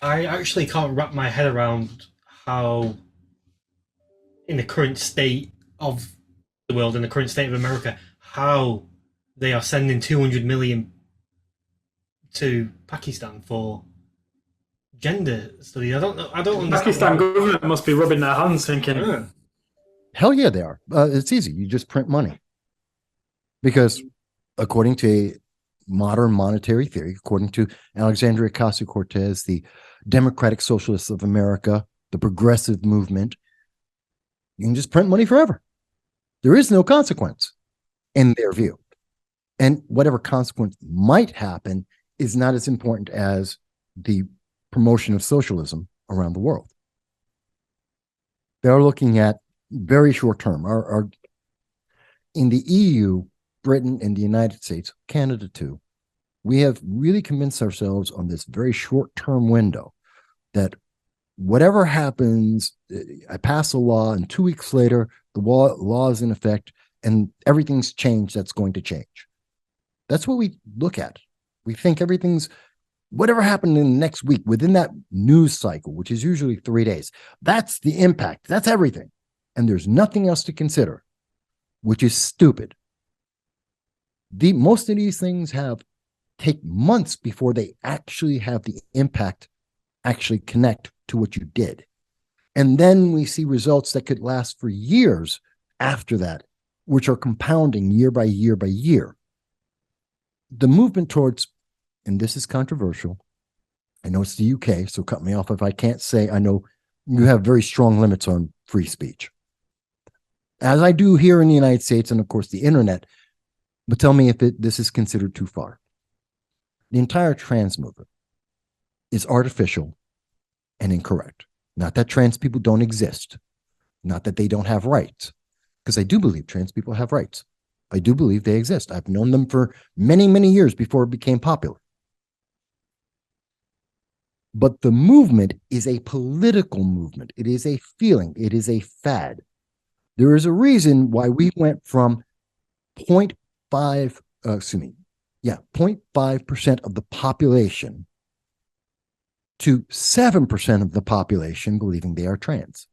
I actually can't wrap my head around how, in the current state of the world, in the current state of America, how they are sending 200 million to Pakistan for gender studies. I don't know. I don't understand Pakistan how. government must be rubbing their hands thinking, Hell yeah, they are. It's easy. You just print money because, according to modern monetary theory, according to Alexandria Ocasio-Cortez, the Democratic Socialists of America, the progressive movement, you can just print money forever. There is no consequence in their view. And whatever consequence might happen is not as important as the promotion of socialism around the world. They're looking at very short term. In the EU, Britain, and the United States, Canada too, we have really convinced ourselves on this very short term window that whatever happens, I pass a law, and 2 weeks later, the law is in effect, and everything's changed that's going to change. That's what we look at. We think everything's whatever happened in the next week within that news cycle, which is usually 3 days. That's the impact. That's everything. And there's nothing else to consider, which is stupid. Most of these things take months before they actually have the impact actually connect to what you did. And then we see results that could last for years after that, which are compounding year by year by year. The movement towards, and this is controversial, I know it's the UK, so cut me off if I can't say, I know you have very strong limits on free speech, as I do here in the United States and, of course, the internet, but tell me if this is considered too far. The entire trans movement is artificial and incorrect. Not that trans people don't exist, not that they don't have rights, because I do believe trans people have rights. I do believe they exist. I've known them for many, many years before it became popular. But the movement is a political movement. It is a feeling. It is a fad. There is a reason why we went from 0.5, 0.5% of the population to 7% of the population believing they are trans.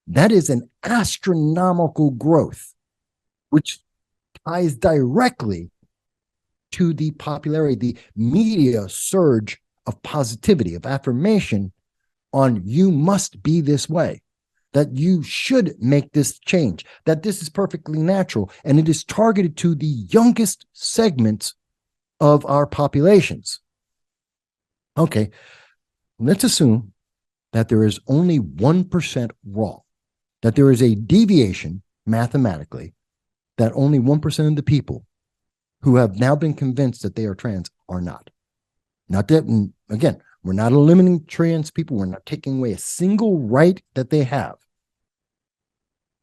That is an astronomical growth, which ties directly to the popularity, the media surge of positivity, of affirmation on you must be this way, that you should make this change, that this is perfectly natural, and it is targeted to the youngest segments of our populations. Okay, let's assume that there is only 1% wrong, that there is a deviation mathematically, that only 1% of the people who have now been convinced that they are trans are not. Not that, again, we're not eliminating trans people. We're not taking away a single right that they have.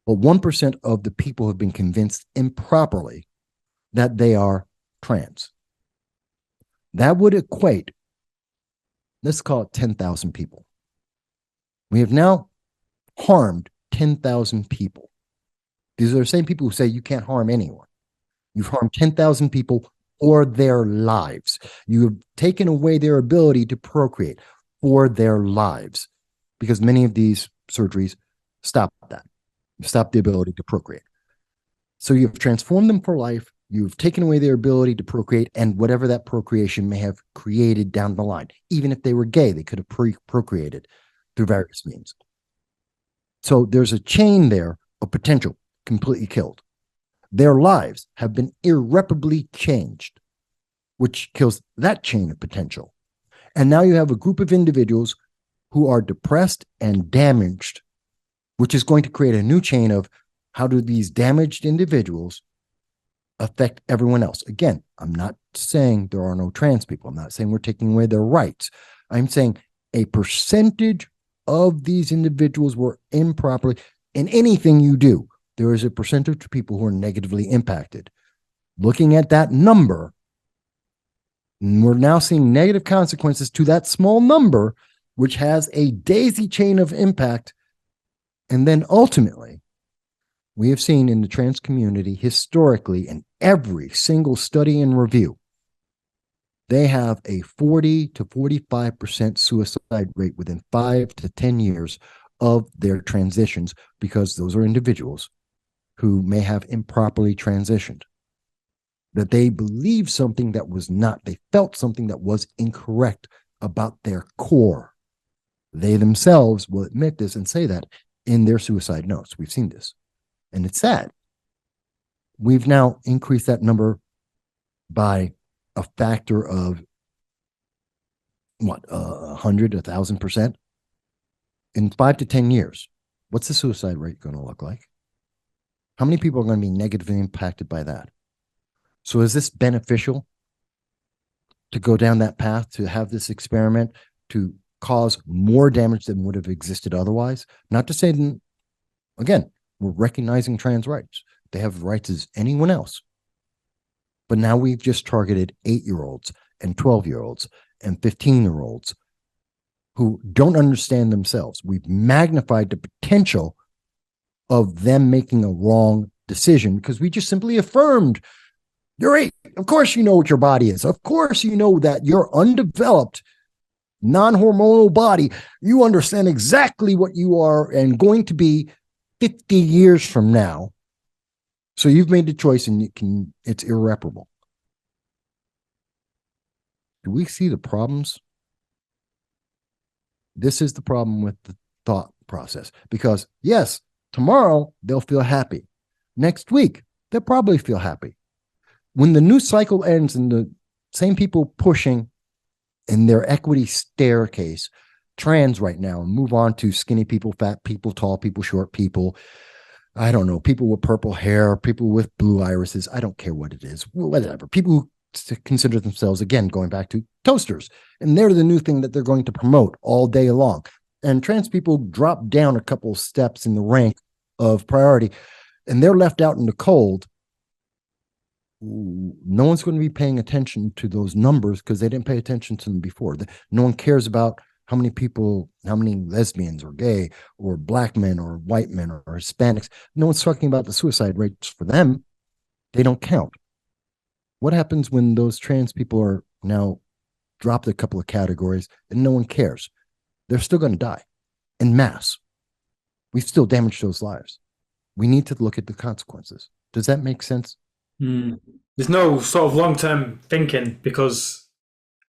But 1% of the people have been convinced improperly that they are trans. That would equate, let's call it 10,000 people. We have now harmed 10,000 people. These are the same people who say you can't harm anyone. You've harmed 10,000 people for their lives. You have taken away their ability to procreate for their lives, because many of these surgeries stop that. Stop the ability to procreate. So you've transformed them for life. You've taken away their ability to procreate and whatever that procreation may have created down the line. Even if they were gay, they could have procreated through various means. So there's a chain there of potential completely killed. Their lives have been irreparably changed, which kills that chain of potential. And now you have a group of individuals who are depressed and damaged, which is going to create a new chain of how do these damaged individuals affect everyone else. Again, I'm not saying there are no trans people. I'm not saying we're taking away their rights. I'm saying a percentage of these individuals were improperly, in anything you do, there is a percentage of people who are negatively impacted. Looking at that number, we're now seeing negative consequences to that small number, which has a daisy chain of impact. And then ultimately, we have seen in the trans community historically in every single study and review, they have a 40 to 45% suicide rate within 5 to 10 years of their transitions, because those are individuals who may have improperly transitioned, that they believed something that was not, they felt something that was incorrect about their core. They themselves will admit this and say that in their suicide notes. We've seen this, and it's sad. We've now increased that number by a factor of what, 100, 1,000% in 5 to 10 years. What's the suicide rate going to look like? How many people are going to be negatively impacted by that? So is this beneficial to go down that path, to have this experiment, to cause more damage than would have existed otherwise? Not to say, again, we're recognizing trans rights. They have rights as anyone else. But now we've just targeted 8-year-olds and 12-year-olds and 15-year-olds who don't understand themselves. We've magnified the potential of them making a wrong decision because we just simply affirmed, you're 8. Of course you know what your body is. Of course you know that your undeveloped, non-hormonal body, you understand exactly what you are and going to be 50 years from now. So you've made the choice and it's irreparable. Do we see the problems? This is the problem with the thought process, because yes, tomorrow they'll feel happy. Next week, they'll probably feel happy. When the news cycle ends and the same people pushing in their equity staircase, trans right now, and move on to skinny people, fat people, tall people, short people, I don't know, people with purple hair, people with blue irises, I don't care what it is, whatever. People who consider themselves, again, going back to toasters, and they're the new thing that they're going to promote all day long. And trans people drop down a couple steps in the rank of priority, and they're left out in the cold. No one's going to be paying attention to those numbers because they didn't pay attention to them before. No one cares about how many people, how many lesbians or gay or black men or white men or Hispanics. No one's talking about the suicide rates for them. They don't count. What happens when those trans people are now dropped a couple of categories and no one cares? They're still going to die en masse. We've still damaged those lives. We need to look at the consequences. Does that make sense? There's no sort of long-term thinking because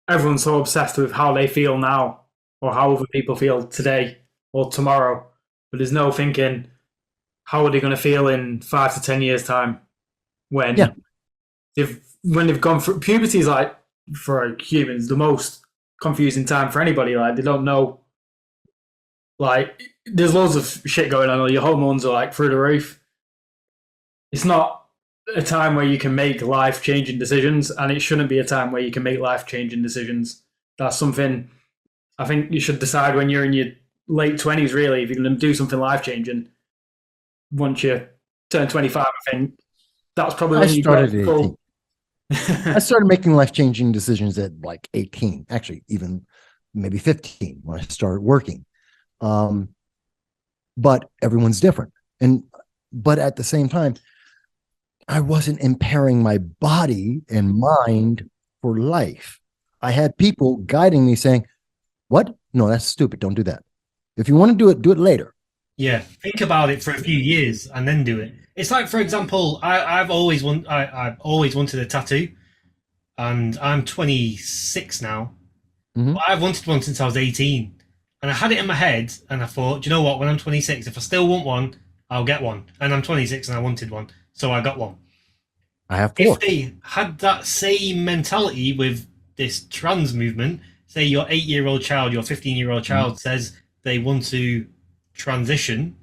everyone's so obsessed with how they feel now or how other people feel today or tomorrow. But there's no thinking, how are they going to feel in 5 to 10 years' time when they've gone through puberty? Is like, for humans, the most confusing time for anybody. Like, they don't know. Like, there's loads of shit going on. Your hormones are like through the roof. It's not a time where you can make life-changing decisions, and it shouldn't be a time where you can make life-changing decisions. That's something I think you should decide when you're in your late 20s, really, if you're going to do something life-changing. Once you turn 25, I think that's probably when you started at 18. I started making life-changing decisions at like 18, actually even maybe 15 when I started working. But everyone's different. But at the same time, I wasn't impairing my body and mind for life. I had people guiding me saying, what? No, that's stupid. Don't do that. If you want to do it later. Yeah, think about it for a few years and then do it. It's like, for example, I've always wanted a tattoo, and I'm 26 now. Mhm. But I've wanted one since I was 18, and I had it in my head, and I thought, do you know what? When I'm 26, if I still want one, I'll get one. And I'm 26 and I wanted one, so I got one. I have 4. If they had that same mentality with this trans movement, say your 8-year-old child, your 15-year-old child says they want to transition,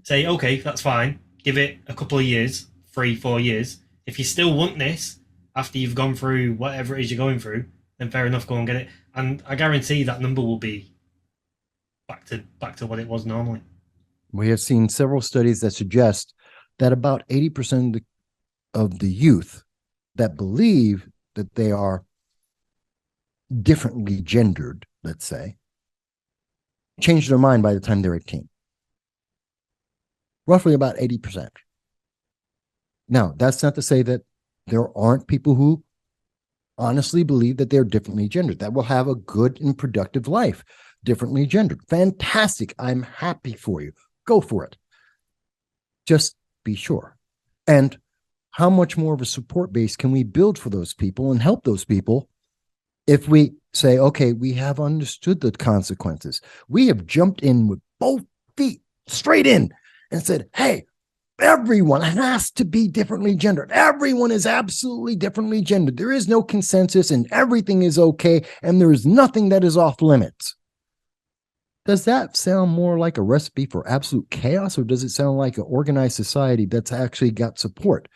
say, okay, that's fine. Give it a couple of years, 3-4 years. If you still want this after you've gone through whatever it is you're going through, then fair enough, go and get it. And I guarantee that number will be back to what it was normally. We have seen several studies that suggest that about 80% of the youth that believe that they are differently gendered, let's say, change their mind by the time they're 18. Roughly about 80%. Now, that's not to say that there aren't people who honestly believe that they're differently gendered, that will have a good and productive life, differently gendered. Fantastic. I'm happy for you. Go for it. Just be sure. And how much more of a support base can we build for those people and help those people if we say, okay, we have understood the consequences. We have jumped in with both feet straight in and said, hey, everyone has to be differently gendered. Everyone is absolutely differently gendered. There is no consensus and everything is okay. And there is nothing that is off limits. Does that sound more like a recipe for absolute chaos, or does it sound like an organized society that's actually got support?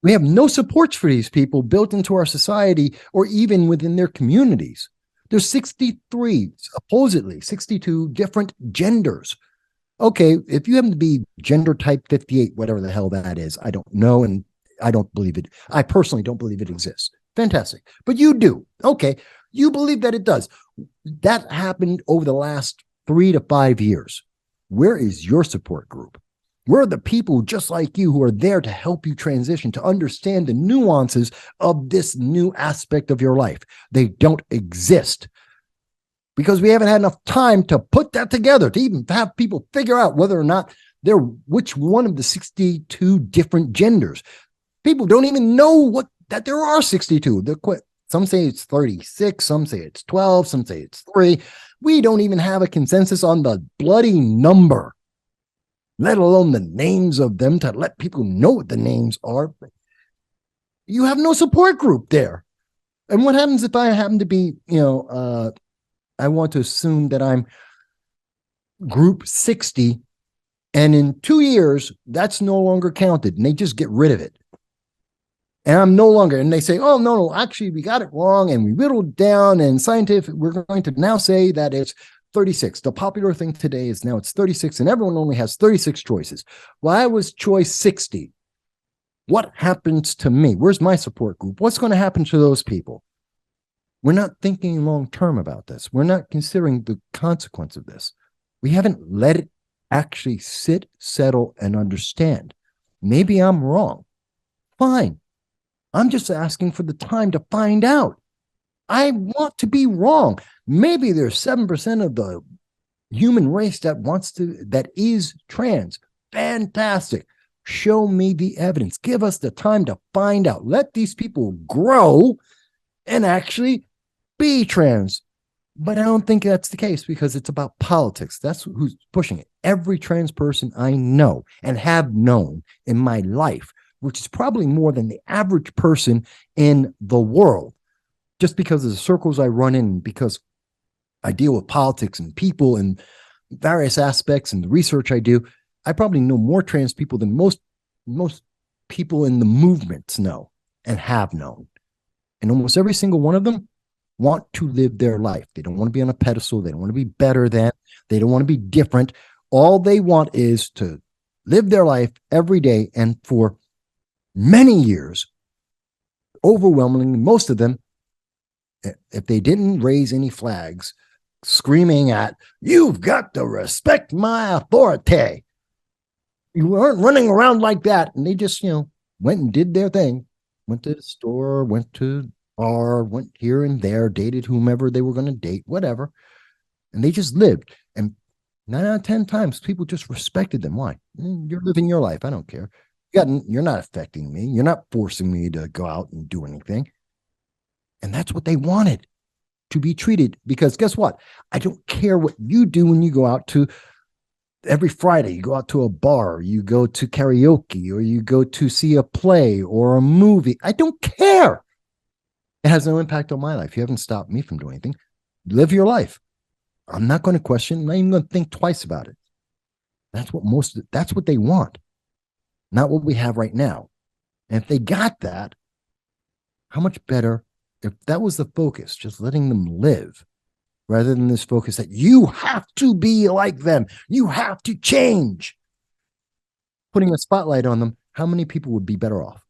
We have no supports for these people built into our society or even within their communities. There's 63, supposedly 62 different genders. Okay, if you happen to be gender type 58, whatever the hell that is, I don't know, and I don't believe it. I personally don't believe it exists. Fantastic. But you do. Okay, you believe that it does. That happened over the last 3 to 5 years. Where is your support group? Where are the people just like you who are there to help you transition, to understand the nuances of this new aspect of your life? They don't exist because we haven't had enough time to put that together, to even have people figure out whether or not they're which one of the 62 different genders. People don't even know that there are 62. Some say it's 36, some say it's 12, some say it's 3. We don't even have a consensus on the bloody number, let alone the names of them, to let people know what the names are. You have no support group there. And what happens if I happen to be, I want to assume that I'm group 60, and in 2 years, that's no longer counted, and they just get rid of it. And I'm no longer, and they say, oh, no, actually, we got it wrong, and we whittled down, and scientific, we're going to now say that it's 36. The popular thing today is now it's 36, and everyone only has 36 choices. Well, I was choice 60. What happens to me? Where's my support group? What's going to happen to those people? We're not thinking long-term about this. We're not considering the consequence of this. We haven't let it actually sit, settle, and understand. Maybe I'm wrong. Fine. I'm just asking for the time to find out. I want to be wrong. Maybe there's 7% of the human race that is trans. Fantastic. Show me the evidence. Give us the time to find out. Let these people grow and actually be trans. But I don't think that's the case because it's about politics. That's who's pushing it. Every trans person I know and have known in my life, which is probably more than the average person in the world, just because of the circles I run in, because I deal with politics and people and various aspects and the research I do, I probably know more trans people than most people in the movements know and have known. And almost every single one of them want to live their life. They don't want to be on a pedestal. They don't want to be better than. They don't want to be different. All they want is to live their life every day. And for many years, overwhelmingly, most of them, if they didn't raise any flags screaming at, you've got to respect my authority, you weren't running around like that. And they just, went and did their thing, went to the store, went to bar, went here and there, dated whomever they were going to date, whatever. And they just lived. And 9 out of 10 times, people just respected them. Why? You're living your life. I don't care. You're not affecting me. You're not forcing me to go out and do anything. And that's what they wanted, to be treated. Because guess what? I don't care what you do when you go out to every Friday, you go out to a bar, you go to karaoke, or you go to see a play or a movie. I don't care. It has no impact on my life. You haven't stopped me from doing anything. Live your life. I'm not going to question. I'm not even going to think twice about it. That's what they want. Not what we have right now. And if they got that, how much better if that was the focus, just letting them live, rather than this focus that you have to be like them. You have to change. Putting a spotlight on them, how many people would be better off?